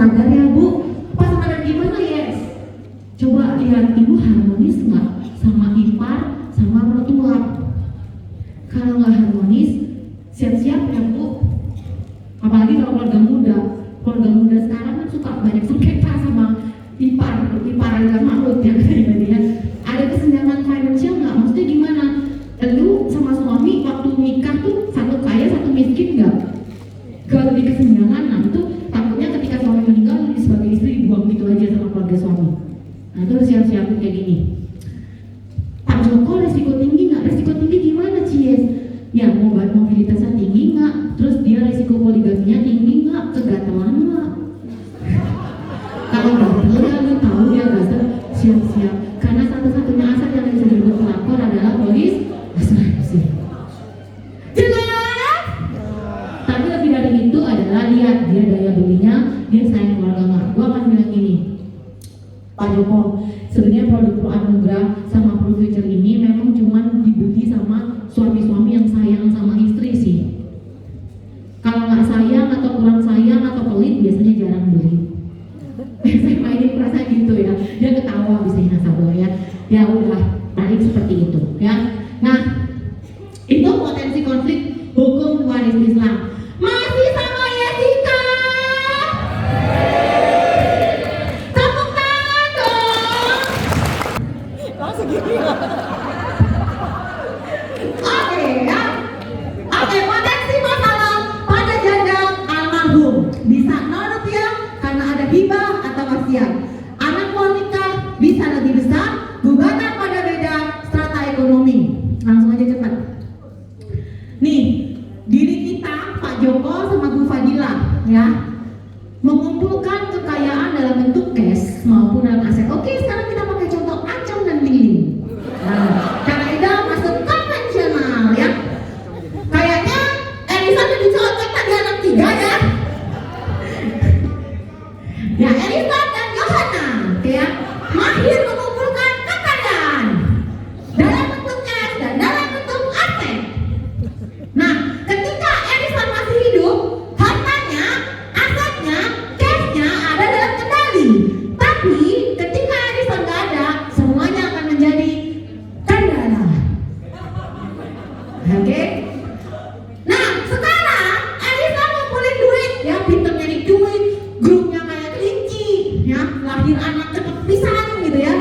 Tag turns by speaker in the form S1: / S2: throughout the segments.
S1: sabar ya Bu. Pas sabar gimana ya? Coba lihat ibu harmonis nggak sama ipar sama mertua? Kalau nggak harmonis, siap-siap ya Bu. Apalagi kalau keluarga muda sekarang kan suka banyak sengketa sama ipar agak maut ya ya. Ada kesenjangan finansial nggak? Maksudnya gimana? Lu sama suami waktu nikah tuh satu kaya satu miskin nggak? Kalau di kesenjangan, nah itu takutnya ketika suami meninggal sebagai istri dibuang gitu aja sama keluarga suami. Nah itu siap-siap kayak gini. Pak Joko resiko tinggi nggak? Resiko tinggi gimana Cies? Ya mobilitasnya tinggi nggak? Terus dia resiko poligaminya tinggi nggak? Kegatelan nggak? Kalau gatel ya lu tahu dia gatel, siap-siap. Karena satu-satunya aset yang bisa dibuat pelakor adalah polis asuransi. Jelas? Tapi lebih dari itu adalah lihat dia daya belinya, dia sayang keluarga nggak? Gua akan bilang gini, Pak Joko, sebenarnya produk Pro Anugrah sama Pro Future ini memang cuma dibeli sama suami-suami yang sayang sama istri sih. Kalau nggak sayang atau kurang sayang atau pelit biasanya jarang beli. Saya mainin perasaan gitu ya, dia ketawa bisa nasabah ya. Ya udah, paling seperti itu ya. Nah, itu potensi konflik hukum waris Islam. Masih sama Jessica? Tepuk tangan dong.
S2: Langsung gini.
S1: Oke ya. Oke, potensi masalah pada janda almarhum bisa 0 rupiah karena ada hibah atau wasiat. Anak wanita bisa lebih besar, gugatan pada beda strata ekonomi. Langsung aja cepat. Nih, diri kita Pak Joko sama Bu Fadila ya mengumpulkan kekayaan dalam bentuk cash maupun dalam aset. Oke, sekarang kita pakai contoh Acang dan Lilin. Nah, karena itu masuk konvensional ya. Kayaknya Elisa lebih cocok tadi anak 3 ya. Ya, Elisa dan Johanna ya mahir mengumpulkan kekayaan dalam bentuk cash dan dalam bentuk aset. Nah, ketika Edison masih hidup, hartanya, asetnya, cashnya ada dalam kendali. Tapi ketika Edison nggak ada, semuanya akan menjadi kendala. Oke? Nah, sekarang Edison ngumpulin duit, ya pinter nyari duit, grupnya kayak kelinci, ya lahir anak cepet pisan gitu ya.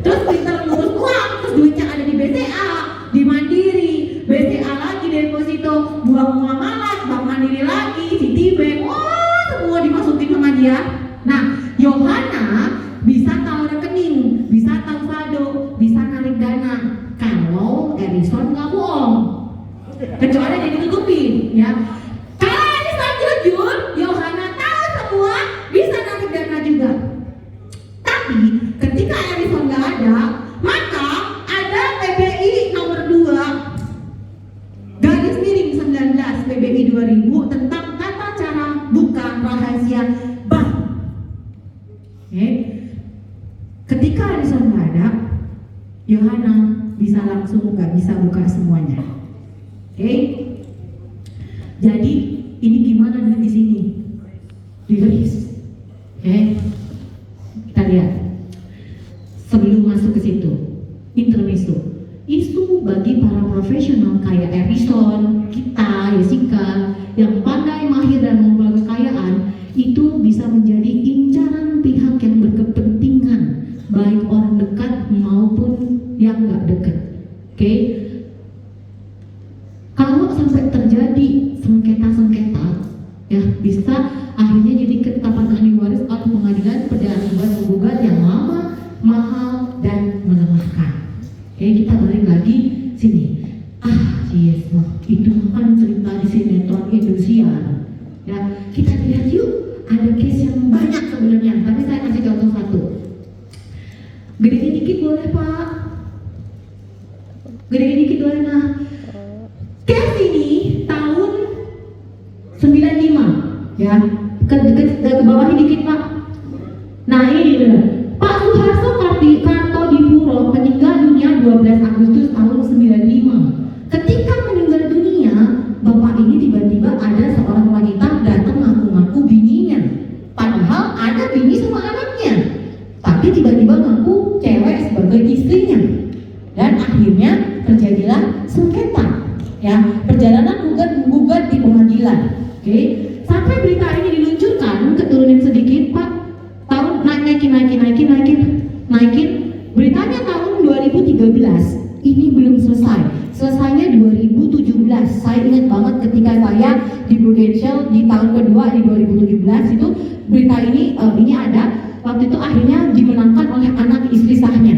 S1: Terus pinter ngurus uang, terus duitnya ada di BCA, di Mandiri, BCA lagi deposito, buang muamalah, Bank Mandiri lagi, Citibank, wah semua dimasukin sama dia. Nah, Johanna bisa tahu rekening, bisa tahu saldo, bisa narik dana. Kalau Edison nggak bohong, kecuali dia ditutupin, ya. Kalau Edison jujur, Johanna tahu semua, bisa narik dana juga. Tapi ketika Edison nggak ada, maka ada PBI nomor 2 garis miring 19 PBI 2000 tentang tata cara buka rahasia bank. Oke. Ketika Edison nggak ada, Johanna bisa langsung nggak bisa buka semuanya. Oke. Jadi ini gimana duit di sini? Diris. Oke. Kita lihat. Sebelum masuk ke situ, intermezzo. Isu bagi para profesional kayak Edison, kita, Jessica, yang pandai, mahir dan mengelola kekayaan, itu bisa menjadi incaran pihak yang berkepentingan, baik orang dekat maupun yang nggak dekat. Oke? Kalau sampai terjadi sengketa-sengketa, ya bisa akhirnya jadi ketetapan ahli waris oleh pengadilan perdana dan gugat yang lama, mahal dan melelahkan. Oke, kita balik lagi sini. Yes, itu kan cerita di sinetron Indosiar. Ya, kita lihat yuk, ada case yang banyak sebenarnya. Tapi saya kasih contoh satu. Gedein dikit boleh Pak? Gedein dikit boleh nah. Case ini tahun 95, ya. Ke bawahnya dikit Pak. Nah ini dia. Pak Suharto Kartodipuro meninggal dunia 12 Agustus tahun 95. Ketika meninggal dunia, bapak ini tiba-tiba ada seorang wanita datang ngaku-ngaku bininya. Padahal ada bini sama anaknya, tapi tiba-tiba ngaku cewek sebagai istrinya, dan akhirnya terjadilah sengketa. Ya, perjalanan gugat di pengadilan. Oke, sampai berita ini diluncurkan, keturunin sedikit Pak, tahun naikin. Beritanya tahun 2013. Ini belum selesai. Selesainya 2017. Saya ingat banget ketika saya di Prudential di tahun kedua di 2017 itu berita ini ada. Waktu itu akhirnya dimenangkan oleh anak istri sahnya.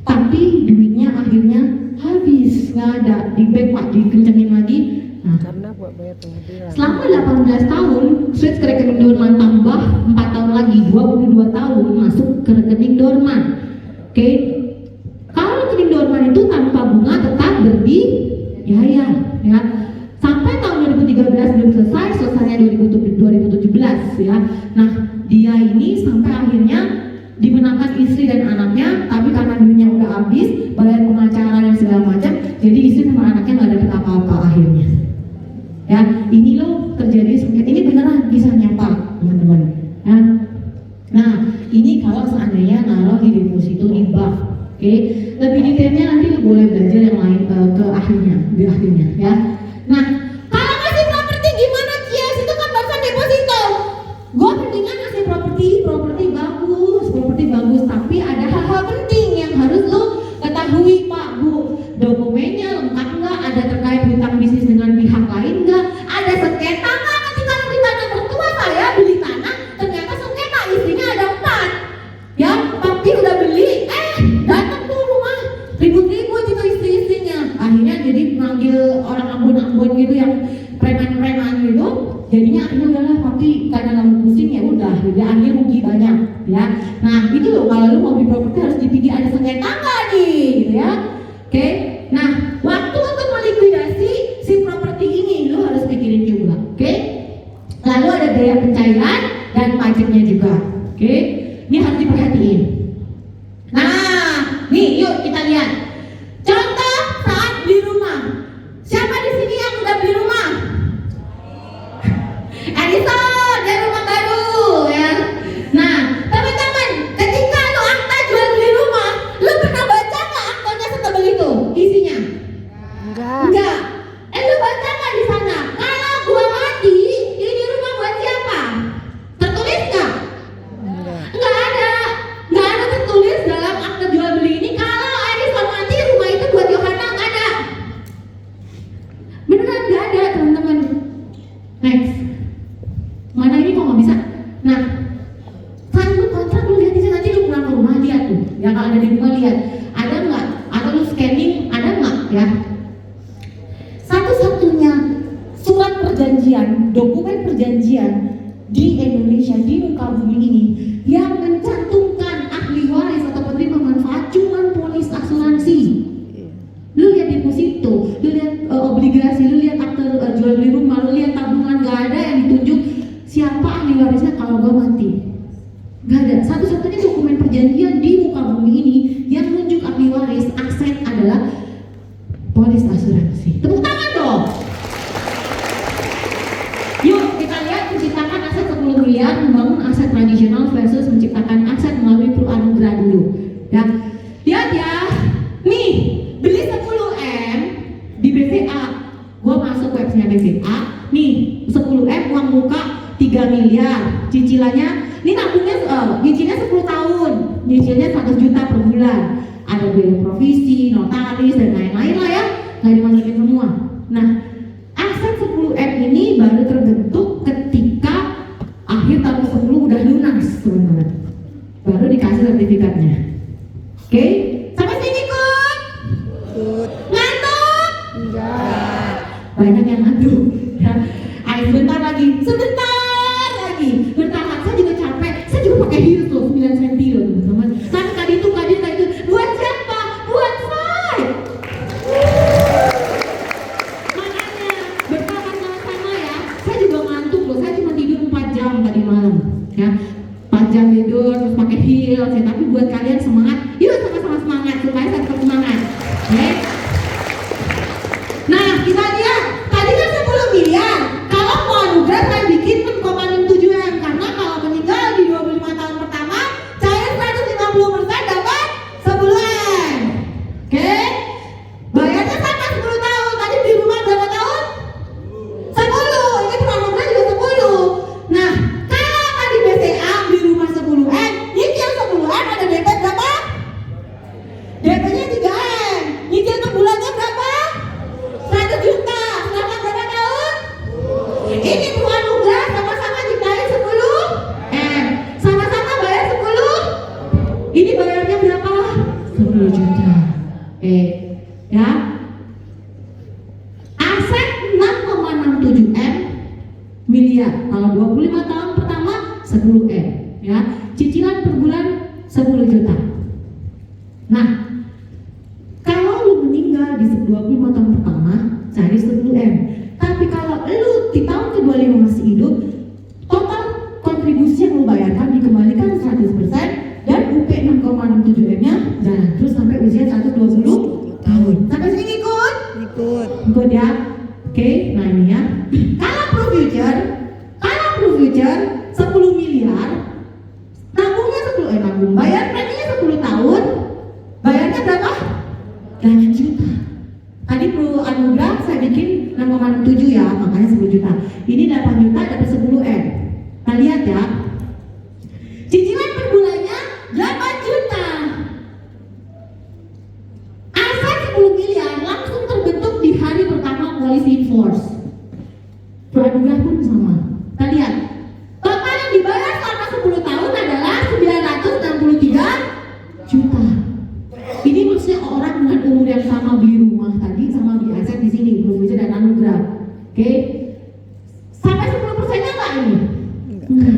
S1: Tapi duitnya akhirnya habis, nggak ada, di backup, dikencengin lagi. Nah,
S2: Karena buat bayar pengadilan.
S1: selama 18 tahun, switch ke rekening Dorman tambah 4 tahun lagi, 22 tahun masuk ke rekening Dorman. Oke, kalau rekening Dorman itu tanpa bunga tetap berbiaya, ya. Sampai tahun 2013 belum selesainya 2017, ya. Nah, dia ini sampai akhirnya dimenangkan istri dan anaknya, tapi karena duitnya udah habis, bayar pengacara dan segala macam, jadi istri sama anaknya nggak dapet apa-apa akhirnya. Ya, ini loh terjadi sengketa. Ini beneran kisahnya Pak, teman-teman. Ya. Nah, ini kalau seandainya naruh di deposito di bank, oke. Lebih detailnya nanti lo boleh belajar yang lain ke ahlinya, di ahlinya, ya. Nah, kalau ngasih properti gimana, Cias? Itu kan barusan deposito. Gue mendingan ngasih properti bagus, tapi ada hal-hal penting yang harus lo ketahui Pak, Bu. Dokumennya lengkap nggak? Ada terkait hutang bisnis dengan pihak lain nggak? Ada sengketa nggak? Ketika lo ditanya mertua saya beli tanah, ternyata sengketa istrinya ada 4. Ya, tapi udah beli, datang tuh rumah ribut-ribut itu istri-istrinya. Akhirnya jadi manggil orang Ambon gitu yang preman-preman gitu. Jadinya akhirnya udahlah, tapi karena kamu pusing ya udah, akhirnya rugi banyak, ya. Nah itu loh, kalau lu mau beli properti harus dipikir ada sengketa nggak nih, gitu ya. Oke, nah waktu untuk melikuidasi si properti ini lu harus pikirin juga, oke. Lalu ada biaya pencairan dan pajaknya juga, oke. Ini harus diperhatiin. Nah, nih yuk kita lihat. Contoh saat beli rumah. Siapa di sini yang udah beli rumah? Edison, dari rumah baru, ya. Nah, teman-teman, ketika lu akta jual beli rumah, lu pernah baca nggak aktanya setebal itu isinya? Enggak. Lu baca nggak di sana? Kalau gua mati, ini rumah buat siapa? Tertulis nggak? Nggak ada tertulis dalam akta jual beli ini kalau Edison mati rumah itu buat Yohana, nggak ada. Beneran nggak ada, teman-teman. Next. Mana ini kok nggak bisa? Nah, saat lu kontrak lu lihat di sana, nanti lu pulang ke rumah lihat tuh. Ya kalau ada di rumah lihat, ada nggak? Atau lu scanning, ada nggak? Ya. Satu-satunya surat perjanjian, dokumen perjanjian di Indonesia di muka bumi ini yang mencantumkan ahli waris atau penerima manfaat cuman polis asuransi. Lu lihat deposito, lu lihat obligasi, lu lihat akte jual beli rumah, lu lihat tabungan, nggak ada yang ditunjuk siapa ahli warisnya kalau gue mati. Gak ada. Satu-satunya dokumen perjanjian di muka bumi ini yang menunjuk ahli waris aset adalah polis asuransi. Tepuk tangan dong. Yuk kita lihat menciptakan aset 10 miliar, membangun aset tradisional versus menciptakan aset melalui pranugrah dulu. Ya, lihat ya. Nih, beli 10M di BCA. Gue masuk website BCA. Nih, 10M uang muka 3 miliar, cicilannya, ini nabungnya, nyicilnya 10 tahun, nyicilnya 100 juta per bulan, ada biaya provisi, notaris, dan lain-lain lah ya, nggak dimasukin semua. Nah, aset 10M ini baru terbentuk ketika akhir tahun 10 udah lunas, teman-teman, baru dikasih sertifikatnya. Oke, sampai sini Kut? Ngantuk?
S2: Enggak.
S1: Banyak yang ngantuk ya. Ayo sebentar lagi, bertahan. Saya juga capek, saya juga pakai heels loh, 9 cm loh teman-teman. Tapi tadi itu buat siapa? Buat fight. Makanya bertahan sama-sama ya. Saya juga ngantuk loh, saya cuma tidur 4 jam tadi malam ya. 4 jam tidur terus pakai heels ya. Tapi buat kalian semangat, yuk sama-sama semangat supaya saya tetap semangat. Oke? Nah kita lihat tadi kan 10 miliar. Kalau mau anugerah saya bikin 6,67M karena kalau meninggal di 25 Ya. Aset 6,67 miliar. Kalau 25 tahun pertama 10 ya. Cicilan per bulan 10 juta. Nah, kalau lu meninggal di 25 tahun pertama cari 10 Tapi kalau lu di tahun ke-25 masih hidup, total kontribusi yang lu bayarkan dikembalikan 100% dan UP 6,67 nya jalan terus sampai usia 120 tahun. Sampai sini ikut? Ikut ya. Oke, nah ini ya. Kalau Pro Future 10 miliar, nabungnya 10 nabung, bayar preminya 10 tahun, bayarnya berapa? 8 juta. Tadi Pro Anugrah saya bikin 6,67 ya, makanya 10 juta. Ini 8 juta dapat 10 Nah lihat ya, cicilan per bulannya 8 juta. Aset 10 miliar langsung terbentuk di hari pertama polisi enforce. Pro Anugrah pun sama. Kita lihat, total yang dibayar selama 10 tahun adalah 963 juta. Ini maksudnya orang dengan umur yang sama beli rumah tadi sama beli aset di sini, Pro Future dan Anugrah. Oke. Sampai 10%-nya enggak ini? Enggak.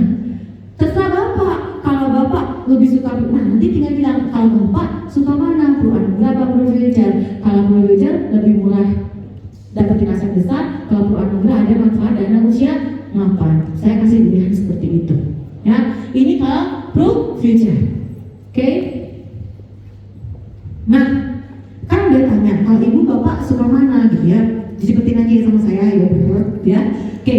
S1: Terserah Bapak. Kalau Bapak lebih suka, nah nanti tinggal bilang kalau Bapak suka mana, Pro Anugrah apa Pro Future. Kalau Pro Future lebih murah, dapetin aset besar. Kalau Pro Anugrah ada manfaat dana usia mapan. Saya kasih pilihan seperti itu. Ya, ini kalau Pro Future. Oke. Nah, kan udah tanya, kalau ibu bapak suka mana gitu ya, dicepetin aja sama saya ya bener ya. Oke,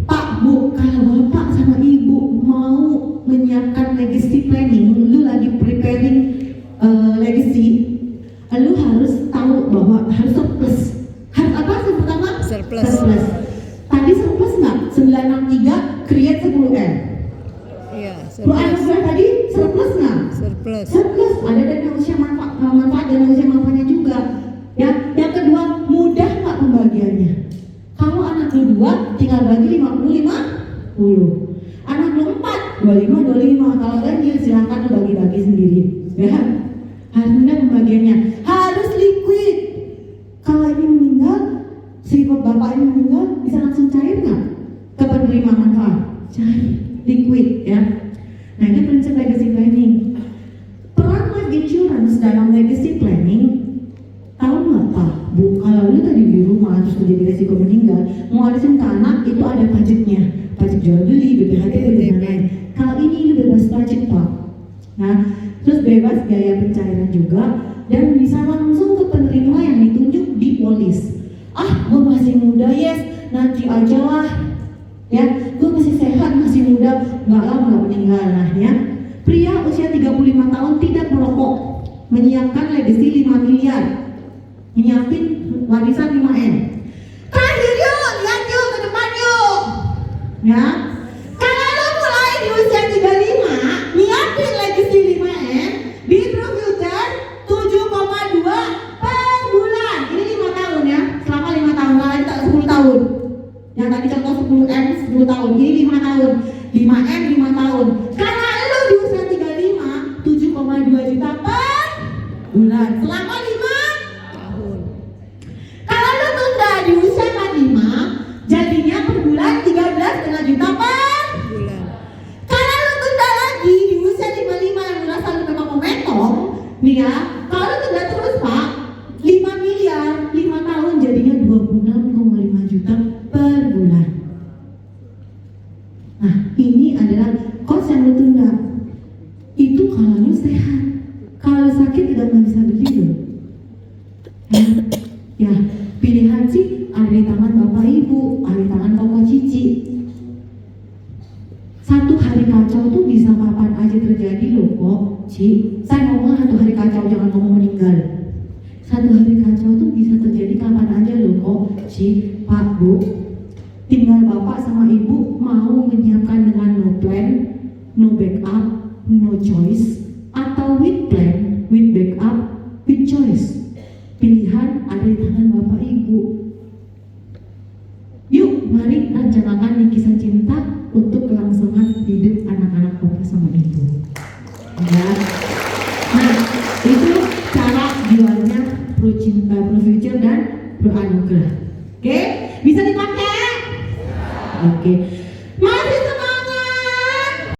S1: Pak Bu, kalau bapak sama ibu mau menyiapkan legacy planning, lu lagi preparing legacy, lu harus tahu bahwa harus surplus. Harus apa yang pertama? Surplus. Tadi surplus nggak? 963 create 10
S2: Iya,
S1: Pro Anugrah tadi surplus nggak? Surplus. Ada dana usia manfaat dan usia manfaatnya juga. Ya, yang kedua mudah nggak pembagiannya? Kalau anak lu 2 tinggal bagi 50-50. Anak lu 4 25-25. Kalau ganjil silahkan lu bagi-bagi sendiri. Ya, harus mudah pembagiannya. Harus liquid. Kalau ini meninggal, si bapak ini meninggal bisa langsung cair nggak ke penerima manfaat? Cair. Liquid ya. Nah ini prinsip legacy planning. Peran life insurance dalam legacy planning, tahu nggak Pak Bu? Kalau lu tadi di rumah terus terjadi resiko meninggal, mau warisin ke anak itu ada pajaknya, pajak jual beli, BPHT dan lain-lain. Kalau ini lu bebas pajak Pak. Nah terus bebas biaya pencairan juga dan bisa langsung ke penerima yang ditunjuk di polis. Gue masih muda yes, nanti aja lah. Ya, gue masih sehat, masih muda, nggak lama nggak meninggal. Nah ya, pria usia 35 tahun tidak merokok, menyiapkan legacy 5 miliar, menyiapin warisan 5 Terakhir yuk, lihat yuk ke depan yuk. Ya, kalau lo mulai di usia 35, nyiapin legacy 5 di Pro Future 7,2 per bulan. Ini 5 tahun ya, selama 5 tahun, kalian tak 10 tahun. Yang tadi contoh 10 tahun, ini 5 tahun 5 tahun. Karena lu di usia 35 7,2 juta per bulan selama 5 tahun. Kalau lu tunda di usia 45 jadinya per bulan 13,5 juta per bulan. Kalau lu tunda lagi di usia 55 yang merasa lu memang momentum nih ya, kalau lu tunda terus Pak 5 miliar 5 tahun jadinya 26,5 juta per bulan. Nah ini adalah kos yang lu tunda. Itu kalau lu sehat. Kalau sakit tidak bisa begitu. Ya pilihan sih ada di tangan bapak ibu, ada di tangan koko cici. Satu hari kacau tuh bisa kapan aja terjadi loh kok Ci. Saya ngomong satu hari kacau, jangan ngomong meninggal. Satu hari kacau tuh bisa terjadi kapan aja loh kok Ci, Pak, Bu. Tinggal bapak sama ibu mau menyiapkan dengan no plan, no backup, no choice, atau with plan, with backup, with choice. Pilihan ada di tangan bapak ibu. Yuk mari rencanakan kisah cinta untuk kelangsungan hidup anak-anak bapak sama ibu. Ya. Nah itu cara jualnya terusir dan beranugerah. Oke, bisa dipakai